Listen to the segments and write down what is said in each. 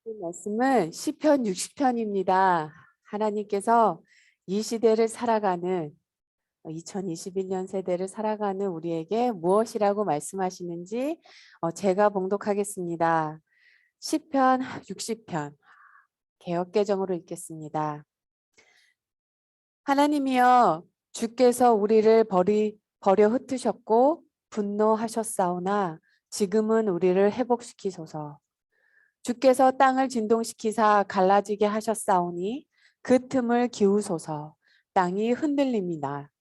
이 말씀은 시편 60편입니다. 하나님께서 이 시대를 살아가는 2021년 세대를 살아가는 우리에게 무엇이라고 말씀하시는지 제가 봉독하겠습니다. 시편 60편 개역개정으로 읽겠습니다. 하나님이여 주께서 우리를 버려 흩으셨고 분노하셨사오나 지금은 우리를 회복시키소서. 주께서 땅을 진동시키사 갈라지게 하셨사오니 그 틈을 기우소서. 땅이 흔들립니다.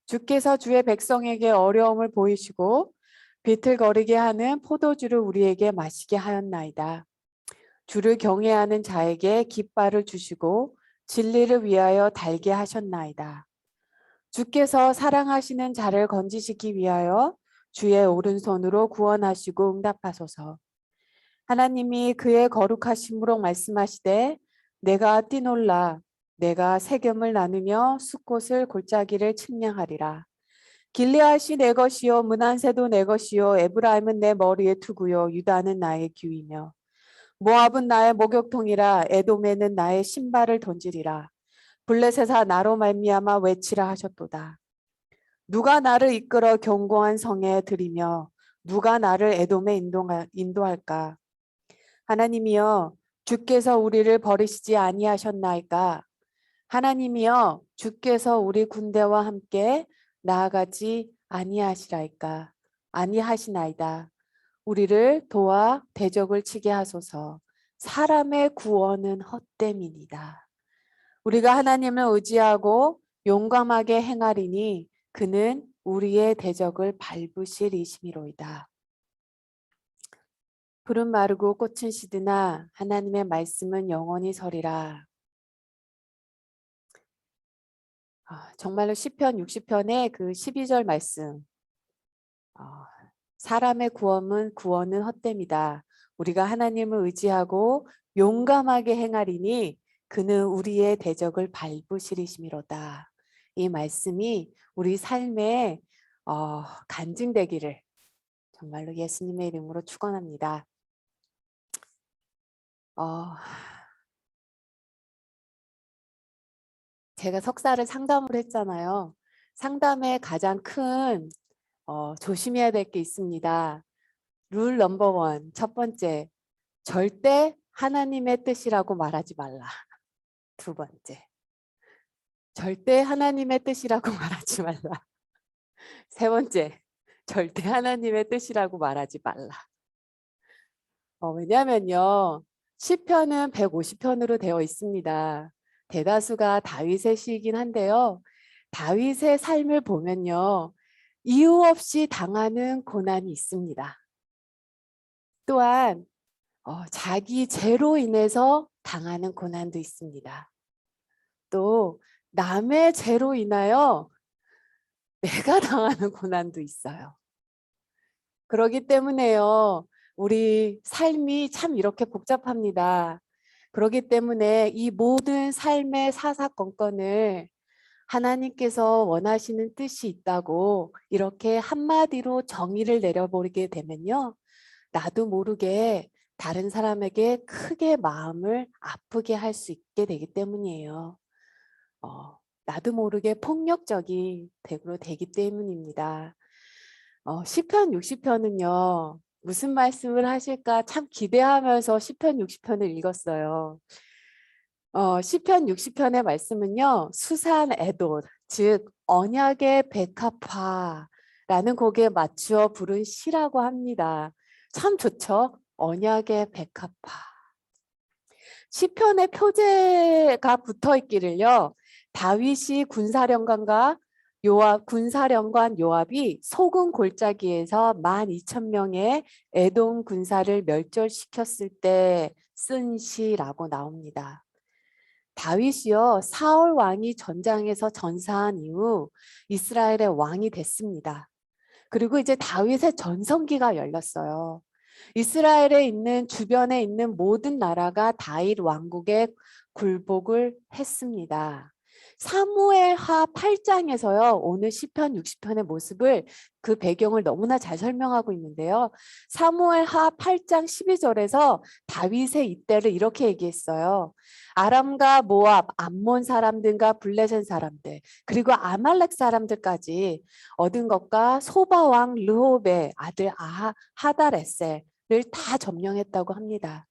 주께서 주의 백성에게 어려움을 보이시고 비틀거리게 하는 포도주를 우리에게 마시게 하였나이다. 주를 경외하는 자에게 깃발을 주시고 진리를 위하여 달게 하셨나이다. 주께서 사랑하시는 자를 건지시기 위하여 주의 오른손으로 구원하시고 응답하소서. 하나님이 그의 거룩하심으로 말씀하시되 내가 뛰놀라 내가 세겜을 나누며 숫곳을 골짜기를 측량하리라. 길르앗이 내 것이요 므낫세도 내 것이요 에브라임은 내 머리의 투구요 유다는 나의 규이며 모압은 나의 목욕통이라 에돔에는 나의 신발을 던지리라. 블레셋아 나로 말미암아 외치라 하셨도다. 누가 나를 이끌어 견고한 성에 들이며 누가 나를 에돔에 인도할까? 하나님이여 주께서 우리를 버리시지 아니하셨나이까? 하나님이여 주께서 우리 군대와 함께 나아가지 아니하시나이다. 우리를 도와 대적을 치게 하소서. 사람의 구원은 헛됨이니이다. 우리가 하나님을 의지하고 용감하게 행하리니 그는 우리의 대적을 밟으시리심이로이다. 푸른 마르고 꽃은 시드나 하나님의 말씀은 영원히 서리라. 정말로 시편 60편의 그 12절 말씀. 사람의 구원은 헛됨이다. 우리가 하나님을 의지하고 용감하게 행하리니 그는 우리의 대적을 밟으시리심이로다. 이 말씀이 우리 삶에 간증되기를 정말로 예수님의 이름으로 축원합니다. 제가 석사를 상담을 했잖아요. 상담에 가장 큰 조심해야 될 게 있습니다. 룰 넘버 원, 첫 번째, 절대 하나님의 뜻이라고 말하지 말라. 두 번째, 절대 하나님의 뜻이라고 말하지 말라. 세 번째, 절대 하나님의 뜻이라고 말하지 말라. 왜냐면요, 시편은 150편으로 되어 있습니다. 대다수가 다윗의 시이긴 한데요. 다윗의 삶을 보면요. 이유 없이 당하는 고난이 있습니다. 또한 자기 죄로 인해서 당하는 고난도 있습니다. 또 남의 죄로 인하여 내가 당하는 고난도 있어요. 그렇기 때문에요. 우리 삶이 참 이렇게 복잡합니다. 그렇기 때문에 이 모든 삶의 사사건건을 하나님께서 원하시는 뜻이 있다고 이렇게 한마디로 정의를 내려버리게 되면요. 나도 모르게 다른 사람에게 크게 마음을 아프게 할 수 있게 되기 때문이에요. 나도 모르게 폭력적이 되기 때문입니다. 시편 60편은요. 무슨 말씀을 하실까 참 기대하면서 시편 60편을 읽었어요. 시편 60편의 말씀은요. 수산 에돗, 즉 언약의 백합화라는 곡에 맞추어 부른 시라고 합니다. 참 좋죠? 언약의 백합화. 시편의 표제가 붙어 있기를요. 다윗이 군사령관 요압이 소금 골짜기에서 12,000명의 에돔 군사를 멸절시켰을 때 쓴 시라고 나옵니다. 다윗이요, 사울 왕이 전장에서 전사한 이후 이스라엘의 왕이 됐습니다. 그리고 이제 다윗의 전성기가 열렸어요. 이스라엘에 있는 주변에 있는 모든 나라가 다윗 왕국에 굴복을 했습니다. 사무엘하 8장에서요. 오늘 시편 60편의 모습을 그 배경을 너무나 잘 설명하고 있는데요. 사무엘하 8장 12절에서 다윗의 이때를 이렇게 얘기했어요. 아람과 모압, 암몬 사람들과 블레셋 사람들, 그리고 아말렉 사람들까지 얻은 것과 소바 왕 르홉의 아들 하달에셀을 다 점령했다고 합니다.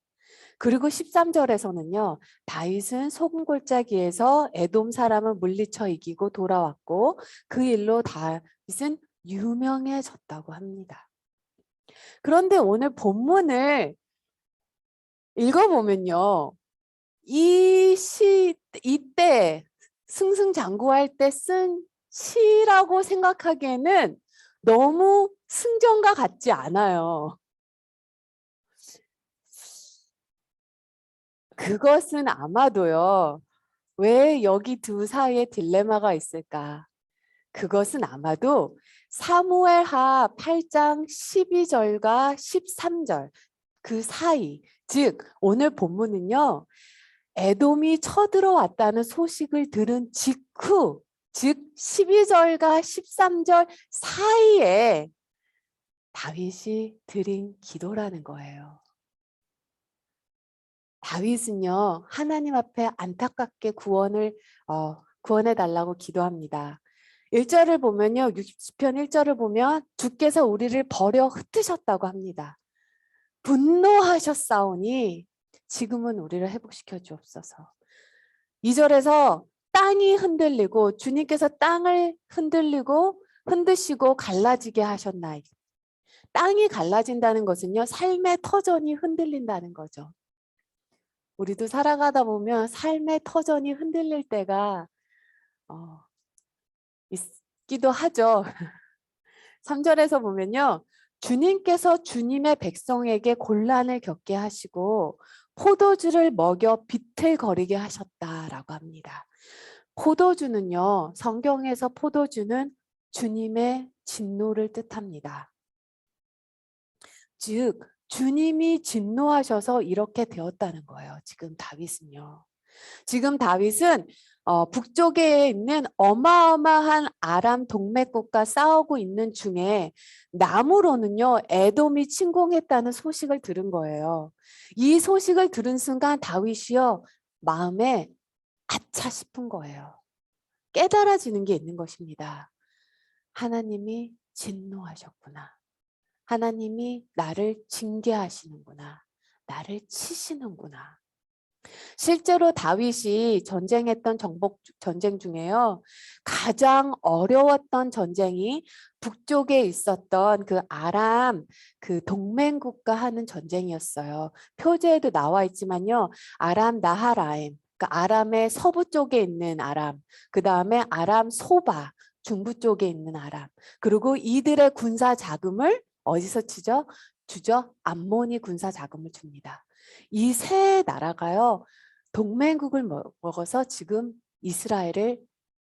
그리고 13절에서는요. 다윗은 소금골짜기에서 에돔 사람을 물리쳐 이기고 돌아왔고 그 일로 다윗은 유명해졌다고 합니다. 그런데 오늘 본문을 읽어보면요. 이때 승승장구할 때 쓴 시라고 생각하기에는 너무 승전가 같지 않아요. 그것은 아마도요. 왜 여기 두 사이에 딜레마가 있을까? 그것은 아마도 사무엘하 8장 12절과 13절 그 사이, 즉 오늘 본문은요. 에돔이 쳐들어왔다는 소식을 들은 직후, 즉 12절과 13절 사이에 다윗이 드린 기도라는 거예요. 다윗은요. 하나님 앞에 안타깝게 구원해 달라고 기도합니다. 1절을 보면요. 60편 1절을 보면 주께서 우리를 버려 흩으셨다고 합니다. 분노하셨사오니 지금은 우리를 회복시켜 주옵소서. 2절에서 땅이 흔들리고 주님께서 땅을 흔드시고 갈라지게 하셨나이다. 땅이 갈라진다는 것은요. 삶의 터전이 흔들린다는 거죠. 우리도 살아가다 보면 삶의 터전이 흔들릴 때가 있기도 하죠. 3절에서 보면요. 주님께서 주님의 백성에게 곤란을 겪게 하시고 포도주를 먹여 비틀거리게 하셨다라고 합니다. 포도주는요. 성경에서 포도주는 주님의 진노를 뜻합니다. 즉 주님이 진노하셔서 이렇게 되었다는 거예요. 지금 다윗은요. 지금 다윗은 북쪽에 있는 어마어마한 아람 동맹국과 싸우고 있는 중에 남으로는요. 에돔이 침공했다는 소식을 들은 거예요. 이 소식을 들은 순간 다윗이요. 마음에 아차 싶은 거예요. 깨달아지는 게 있는 것입니다. 하나님이 진노하셨구나. 하나님이 나를 징계하시는구나. 나를 치시는구나. 실제로 다윗이 전쟁했던 전쟁 중에요. 가장 어려웠던 전쟁이 북쪽에 있었던 그 아람 그 동맹국가 하는 전쟁이었어요. 표제에도 나와 있지만요. 아람 나하라임, 그러니까 아람의 서부 쪽에 있는 아람, 그 다음에 아람 소바, 중부 쪽에 있는 아람, 그리고 이들의 군사 자금을 어디서 주죠? 암몬이 군사 자금을 줍니다. 이 세 나라가요. 동맹국을 먹어서 지금 이스라엘을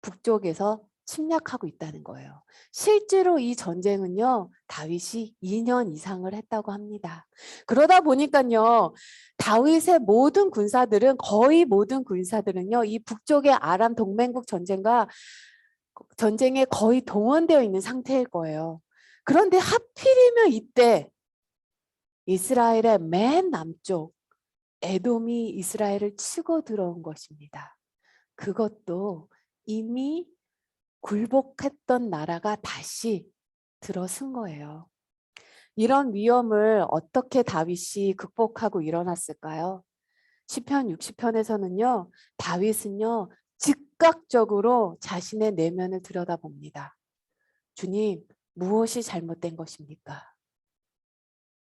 북쪽에서 침략하고 있다는 거예요. 실제로 이 전쟁은요. 다윗이 2년 이상을 했다고 합니다. 그러다 보니까요. 다윗의 거의 모든 군사들은요. 이 북쪽의 아람 동맹국 전쟁에 거의 동원되어 있는 상태일 거예요. 그런데 하필이면 이때 이스라엘의 맨 남쪽 에돔이 이스라엘을 치고 들어온 것입니다. 그것도 이미 굴복했던 나라가 다시 들어선 거예요. 이런 위험을 어떻게 다윗이 극복하고 일어났을까요? 시편 60편에서는요. 다윗은요. 즉각적으로 자신의 내면을 들여다봅니다. 주님, 무엇이 잘못된 것입니까?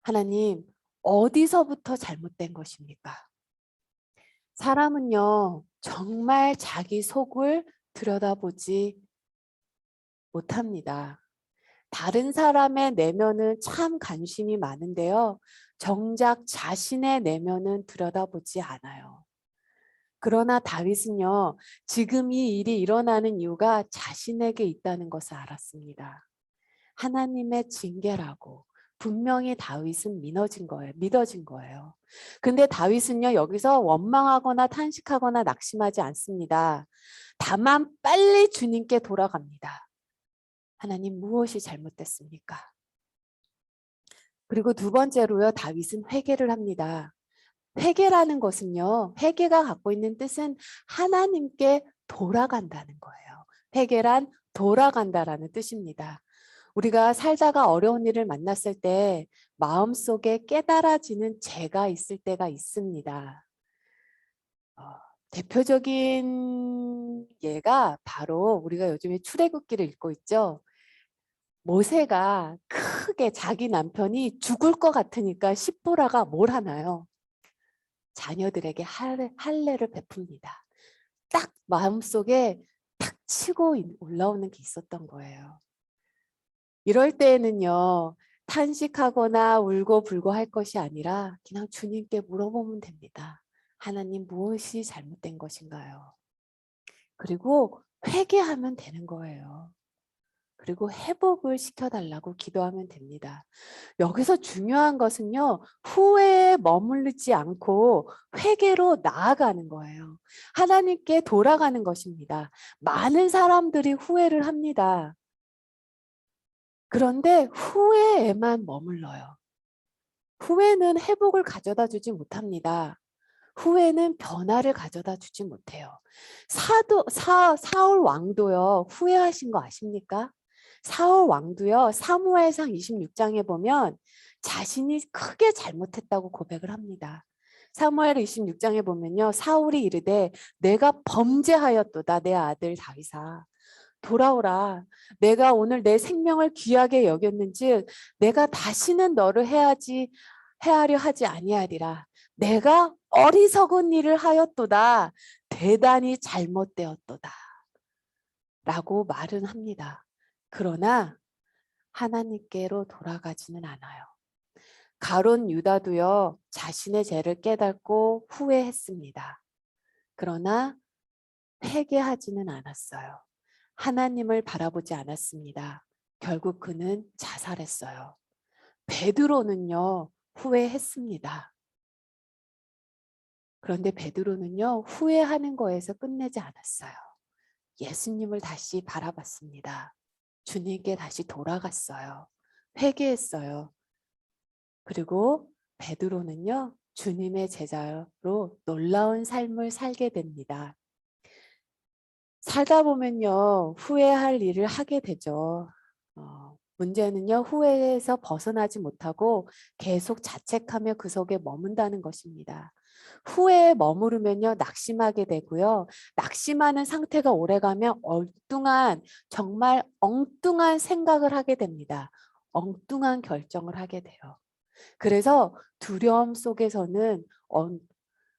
하나님, 어디서부터 잘못된 것입니까? 사람은요, 정말 자기 속을 들여다보지 못합니다. 다른 사람의 내면은 참 관심이 많은데요. 정작 자신의 내면은 들여다보지 않아요. 그러나 다윗은요, 지금 이 일이 일어나는 이유가 자신에게 있다는 것을 알았습니다. 하나님의 징계라고 분명히 다윗은 믿어진 거예요. 근데 다윗은요, 여기서 원망하거나 탄식하거나 낙심하지 않습니다. 다만 빨리 주님께 돌아갑니다. 하나님, 무엇이 잘못됐습니까? 그리고 두 번째로요, 다윗은 회개를 합니다. 회개라는 것은요, 회개가 갖고 있는 뜻은 하나님께 돌아간다는 거예요. 회개란 돌아간다라는 뜻입니다. 우리가 살다가 어려운 일을 만났을 때 마음속에 깨달아지는 죄가 있을 때가 있습니다. 대표적인 예가 바로 우리가 요즘에 출애굽기를 읽고 있죠. 모세가 크게 자기 남편이 죽을 것 같으니까 십보라가 뭘 하나요? 자녀들에게 할례를 베풉니다. 딱 마음속에 탁 치고 올라오는 게 있었던 거예요. 이럴 때에는요, 탄식하거나 울고 불고 할 것이 아니라 그냥 주님께 물어보면 됩니다. 하나님, 무엇이 잘못된 것인가요? 그리고 회개하면 되는 거예요. 그리고 회복을 시켜달라고 기도하면 됩니다. 여기서 중요한 것은요, 후회에 머무르지 않고 회개로 나아가는 거예요. 하나님께 돌아가는 것입니다. 많은 사람들이 후회를 합니다. 그런데 후회에만 머물러요. 후회는 회복을 가져다 주지 못합니다. 후회는 변화를 가져다 주지 못해요. 사울 왕도요, 후회하신 거 아십니까? 사울 왕도요, 사무엘상 26장에 보면 자신이 크게 잘못했다고 고백을 합니다. 사무엘 26장에 보면요, 사울이 이르되 내가 범죄하였도다. 내 아들 다윗아, 돌아오라. 내가 오늘 내 생명을 귀하게 여겼는즉 내가 다시는 너를 해하려 하지 아니하리라. 내가 어리석은 일을 하였도다. 대단히 잘못되었도다. 라고 말은 합니다. 그러나 하나님께로 돌아가지는 않아요. 가룟 유다도요, 자신의 죄를 깨닫고 후회했습니다. 그러나 회개하지는 않았어요. 하나님을 바라보지 않았습니다. 결국 그는 자살했어요. 베드로는요, 후회했습니다. 그런데 베드로는요, 후회하는 거에서 끝내지 않았어요. 예수님을 다시 바라봤습니다. 주님께 다시 돌아갔어요. 회개했어요. 그리고 베드로는요, 주님의 제자로 놀라운 삶을 살게 됩니다. 살다 보면요, 후회할 일을 하게 되죠. 문제는요, 후회에서 벗어나지 못하고 계속 자책하며 그 속에 머문다는 것입니다. 후회에 머무르면요, 낙심하게 되고요. 낙심하는 상태가 오래가면 정말 엉뚱한 생각을 하게 됩니다. 엉뚱한 결정을 하게 돼요. 그래서 두려움 속에서는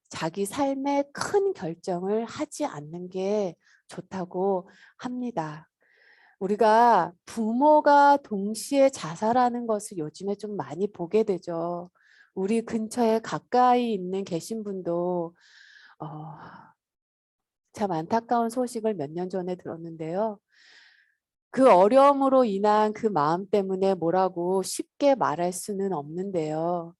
자기 삶의 큰 결정을 하지 않는 게 좋다고 합니다. 우리가 부모가 동시에 자살하는 것을 요즘에 좀 많이 보게 되죠. 우리 근처에 가까이 있는 계신 분도 참 안타까운 소식을 몇 년 전에 들었는데요. 그 어려움으로 인한 그 마음 때문에 뭐라고 쉽게 말할 수는 없는데요.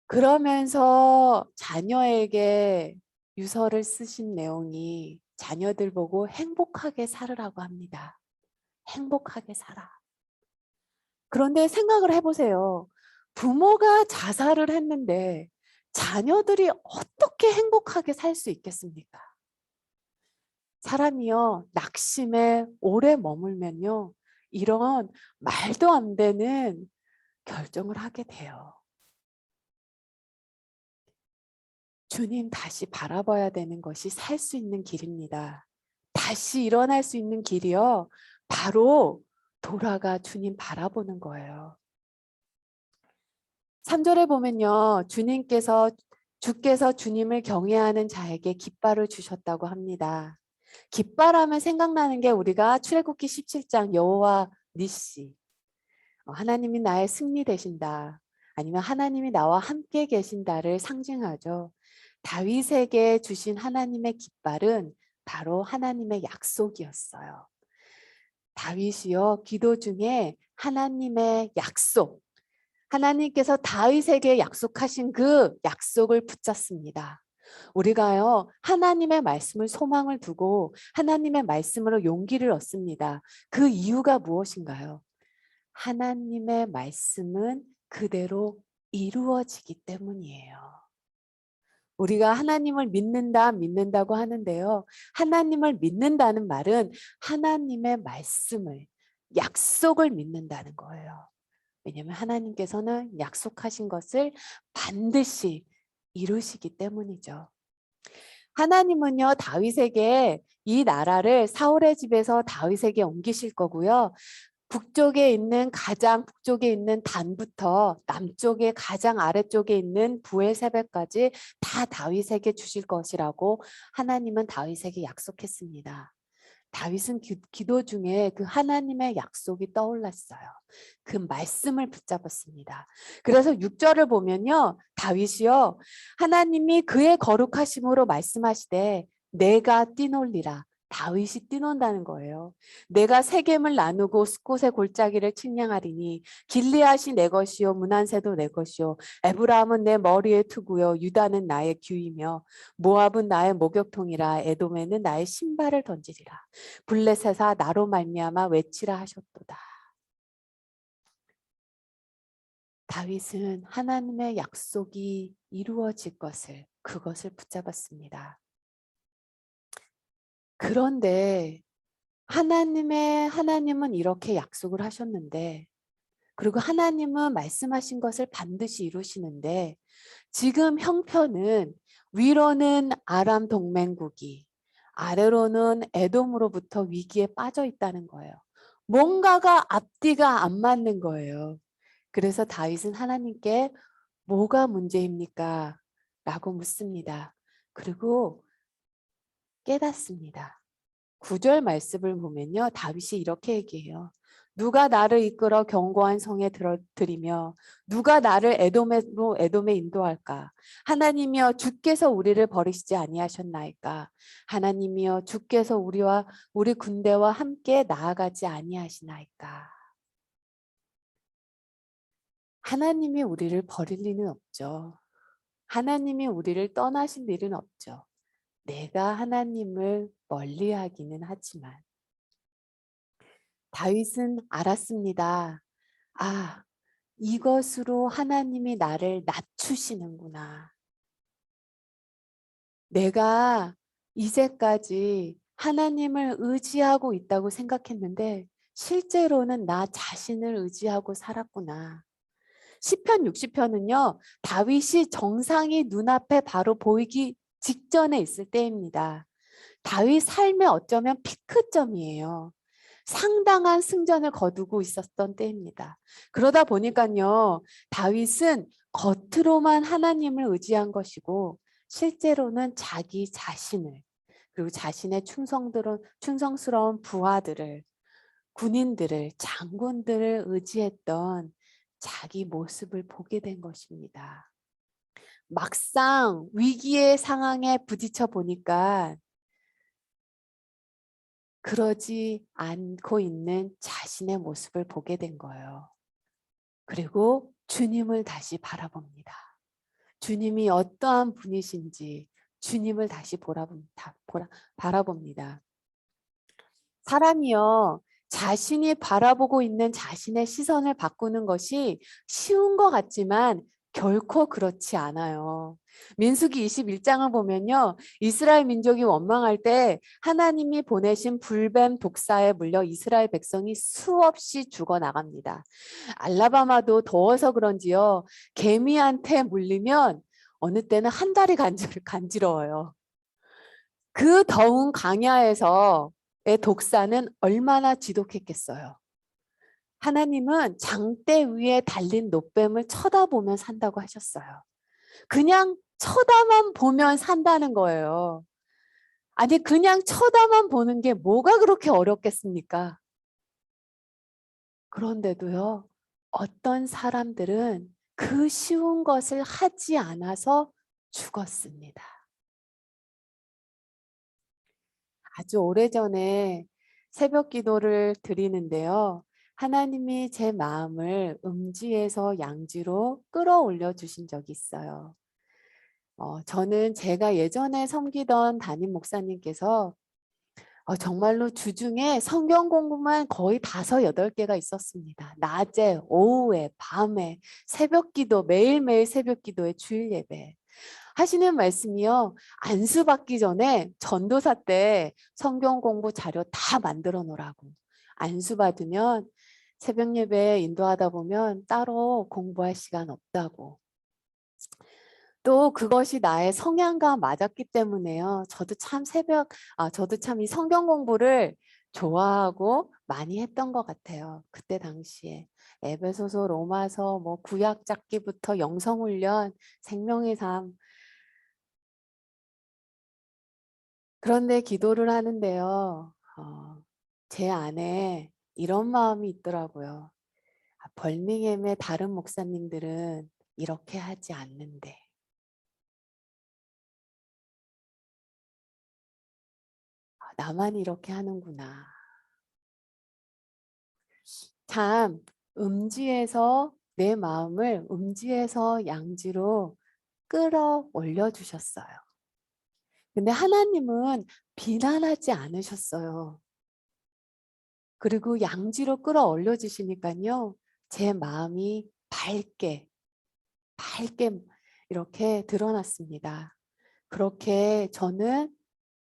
그러면서 자녀에게 유서를 쓰신 내용이 자녀들 보고 행복하게 살으라고 합니다. 행복하게 살아. 그런데 생각을 해보세요. 부모가 자살을 했는데 자녀들이 어떻게 행복하게 살 수 있겠습니까? 사람이요, 낙심에 오래 머물면요, 이런 말도 안 되는 결정을 하게 돼요. 주님 다시 바라봐야 되는 것이 살 수 있는 길입니다. 다시 일어날 수 있는 길이요, 바로 돌아가 주님 바라보는 거예요. 3절에 보면요, 주께서 주님을 경외하는 자에게 깃발을 주셨다고 합니다. 깃발하면 생각나는 게 우리가 출애굽기 17장 여호와 니시, 하나님이 나의 승리 되신다, 아니면 하나님이 나와 함께 계신다를 상징하죠. 다윗에게 주신 하나님의 깃발은 바로 하나님의 약속이었어요. 다윗이요, 기도 중에 하나님의 약속, 하나님께서 다윗에게 약속하신 그 약속을 붙잡습니다. 우리가요, 하나님의 말씀을 소망을 두고 하나님의 말씀으로 용기를 얻습니다. 그 이유가 무엇인가요? 하나님의 말씀은 그대로 이루어지기 때문이에요. 우리가 하나님을 믿는다고 하는데요. 하나님을 믿는다는 말은 하나님의 말씀을, 약속을 믿는다는 거예요. 왜냐하면 하나님께서는 약속하신 것을 반드시 이루시기 때문이죠. 하나님은요, 다윗에게 이 나라를 사울의 집에서 다윗에게 옮기실 거고요. 가장 북쪽에 있는 단부터 남쪽의 가장 아래쪽에 있는 부엘세바까지 다 다윗에게 주실 것이라고 하나님은 다윗에게 약속했습니다. 다윗은 기도 중에 그 하나님의 약속이 떠올랐어요. 그 말씀을 붙잡았습니다. 그래서 6절을 보면요. 다윗이요. 하나님이 그의 거룩하심으로 말씀하시되 내가 뛰놀리라. 다윗이 뛰논다는 거예요. 내가 세겜을 나누고 숫곳의 골짜기를 측량하리니 길리앗이 내 것이요 문한새도 내 것이요 에브라임은 내 머리의 투구요 유다는 나의 규이며 모압은 나의 목욕통이라 에돔에는 나의 신발을 던지리라. 블레셋아 나로 말미암아 외치라 하셨도다. 다윗은 하나님의 약속이 이루어질 그것을 붙잡았습니다. 그런데 하나님은 이렇게 약속을 하셨는데, 그리고 하나님은 말씀하신 것을 반드시 이루시는데, 지금 형편은 위로는 아람 동맹국이, 아래로는 에돔으로부터 위기에 빠져 있다는 거예요. 뭔가가 앞뒤가 안 맞는 거예요. 그래서 다윗은 하나님께 뭐가 문제입니까? 라고 묻습니다. 그리고 깨닫습니다. 9절 말씀을 보면요. 다윗이 이렇게 얘기해요. 누가 나를 이끌어 견고한 성에 들이며 누가 나를 에돔에 인도할까? 하나님이여 주께서 우리를 버리시지 아니하셨나이까? 하나님이여 주께서 우리와 우리 군대와 함께 나아가지 아니하시나이까? 하나님이 우리를 버릴 리는 없죠. 하나님이 우리를 떠나실 일은 없죠. 내가 하나님을 멀리하기는 하지만 다윗은 알았습니다. 아, 이것으로 하나님이 나를 낮추시는구나. 내가 이제까지 하나님을 의지하고 있다고 생각했는데 실제로는 나 자신을 의지하고 살았구나. 시편 60편은요. 다윗이 정상이 눈앞에 바로 보이기 직전에 있을 때입니다. 다윗 삶의 어쩌면 피크점이에요. 상당한 승전을 거두고 있었던 때입니다. 그러다 보니까요. 다윗은 겉으로만 하나님을 의지한 것이고 실제로는 자기 자신을 그리고 자신의 충성스러운 부하들을 군인들을 장군들을 의지했던 자기 모습을 보게 된 것입니다. 막상 위기의 상황에 부딪혀 보니까 그러지 않고 있는 자신의 모습을 보게 된 거예요. 그리고 주님을 다시 바라봅니다. 주님이 어떠한 분이신지 주님을 다시 바라봅니다. 사람이요, 자신이 바라보고 있는 자신의 시선을 바꾸는 것이 쉬운 것 같지만 결코 그렇지 않아요. 민수기 21장을 보면요. 이스라엘 민족이 원망할 때 하나님이 보내신 불뱀 독사에 물려 이스라엘 백성이 수없이 죽어나갑니다. 알라바마도 더워서 그런지요. 개미한테 물리면 어느 때는 한 달이 간지러워요. 그 더운 광야에서의 독사는 얼마나 지독했겠어요. 하나님은 장대 위에 달린 노뱀을 쳐다보면 산다고 하셨어요. 그냥 쳐다만 보면 산다는 거예요. 아니 그냥 쳐다만 보는 게 뭐가 그렇게 어렵겠습니까? 그런데도요. 어떤 사람들은 그 쉬운 것을 하지 않아서 죽었습니다. 아주 오래전에 새벽 기도를 드리는데요. 하나님이 제 마음을 음지에서 양지로 끌어올려 주신 적이 있어요. 저는 제가 예전에 섬기던 담임 목사님께서 정말로 주중에 성경 공부만 거의 5~8개가 있었습니다. 낮에, 오후에, 밤에, 새벽기도, 매일매일 새벽기도에 주일 예배. 하시는 말씀이요. 안수 받기 전에 전도사 때 성경 공부 자료 다 만들어 놓으라고. 안수 받으면 새벽 예배 인도하다 보면 따로 공부할 시간 없다고. 또 그것이 나의 성향과 맞았기 때문에요. 저도 참 이 성경 공부를 좋아하고 많이 했던 것 같아요. 그때 당시에. 에베소서, 로마서, 뭐 구약 잡기부터 영성훈련, 생명의 삶. 그런데 기도를 하는데요. 제 안에 이런 마음이 있더라고요. 벌밍햄의 다른 목사님들은 이렇게 하지 않는데. 나만 이렇게 하는구나. 참 내 마음을 음지에서 양지로 끌어올려 주셨어요. 근데 하나님은 비난하지 않으셨어요. 그리고 양지로 끌어올려 주시니까요. 제 마음이 밝게 이렇게 드러났습니다. 그렇게 저는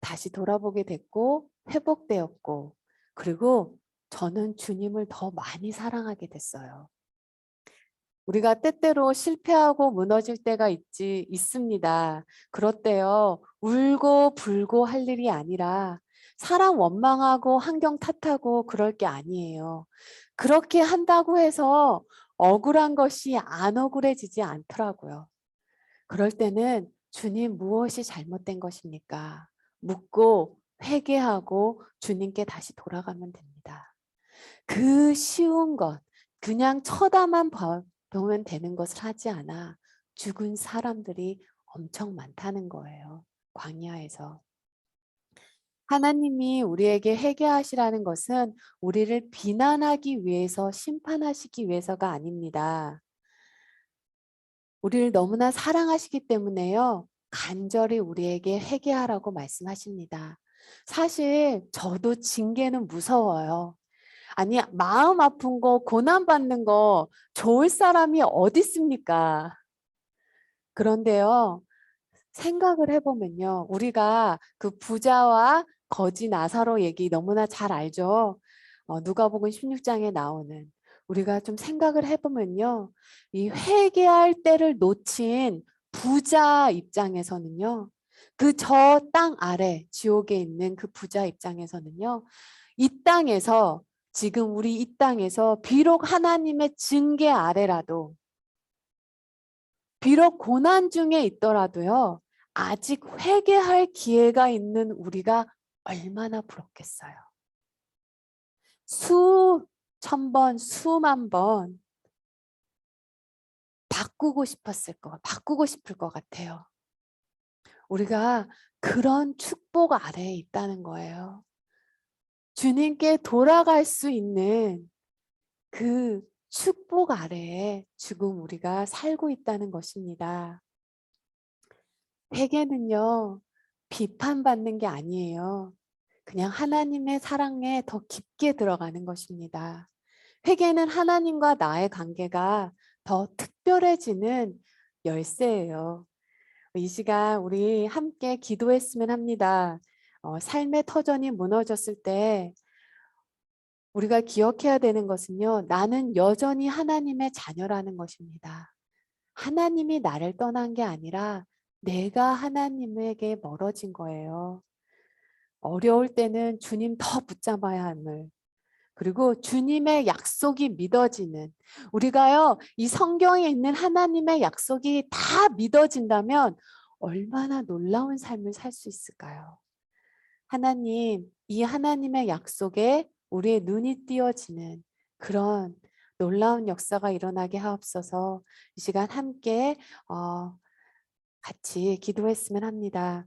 다시 돌아보게 됐고 회복되었고 그리고 저는 주님을 더 많이 사랑하게 됐어요. 우리가 때때로 실패하고 무너질 때가 있습니다. 그럴 때요. 울고 불고 할 일이 아니라 사람 원망하고 환경 탓하고 그럴 게 아니에요. 그렇게 한다고 해서 억울한 것이 안 억울해지지 않더라고요. 그럴 때는 주님 무엇이 잘못된 것입니까? 묻고 회개하고 주님께 다시 돌아가면 됩니다. 그 쉬운 것, 그냥 보면 되는 것을 하지 않아 죽은 사람들이 엄청 많다는 거예요. 광야에서. 하나님이 우리에게 회개하시라는 것은 우리를 비난하기 위해서 심판하시기 위해서가 아닙니다. 우리를 너무나 사랑하시기 때문에요. 간절히 우리에게 회개하라고 말씀하십니다. 사실 저도 징계는 무서워요. 아니 마음 아픈 거 고난 받는 거 좋을 사람이 어디 있습니까? 그런데요. 생각을 해보면요. 우리가 그 부자와 거지 나사로 얘기 너무나 잘 알죠. 누가복음 16장에 나오는 우리가 좀 생각을 해보면요. 이 회개할 때를 놓친 부자 입장에서는요. 그 저 땅 아래 지옥에 있는 그 부자 입장에서는요. 이 땅에서 지금 우리 이 땅에서 비록 하나님의 징계 아래라도 비록 고난 중에 있더라도요. 아직 회개할 기회가 있는 우리가 얼마나 부럽겠어요. 수천 번, 수만 번 바꾸고 싶을 것 같아요. 우리가 그런 축복 아래에 있다는 거예요. 주님께 돌아갈 수 있는 그 축복 아래에 지금 우리가 살고 있다는 것입니다. 회개는요, 비판받는 게 아니에요. 그냥 하나님의 사랑에 더 깊게 들어가는 것입니다. 회개는 하나님과 나의 관계가 더 특별해지는 열쇠예요. 이 시간 우리 함께 기도했으면 합니다. 삶의 터전이 무너졌을 때 우리가 기억해야 되는 것은요. 나는 여전히 하나님의 자녀라는 것입니다. 하나님이 나를 떠난 게 아니라 내가 하나님에게 멀어진 거예요. 어려울 때는 주님 더 붙잡아야 함을. 그리고 주님의 약속이 믿어지는 우리가요. 이 성경에 있는 하나님의 약속이 다 믿어진다면 얼마나 놀라운 삶을 살 수 있을까요? 하나님, 이 하나님의 약속에 우리의 눈이 띄어지는 그런 놀라운 역사가 일어나게 하옵소서. 이 시간 함께 같이 기도했으면 합니다.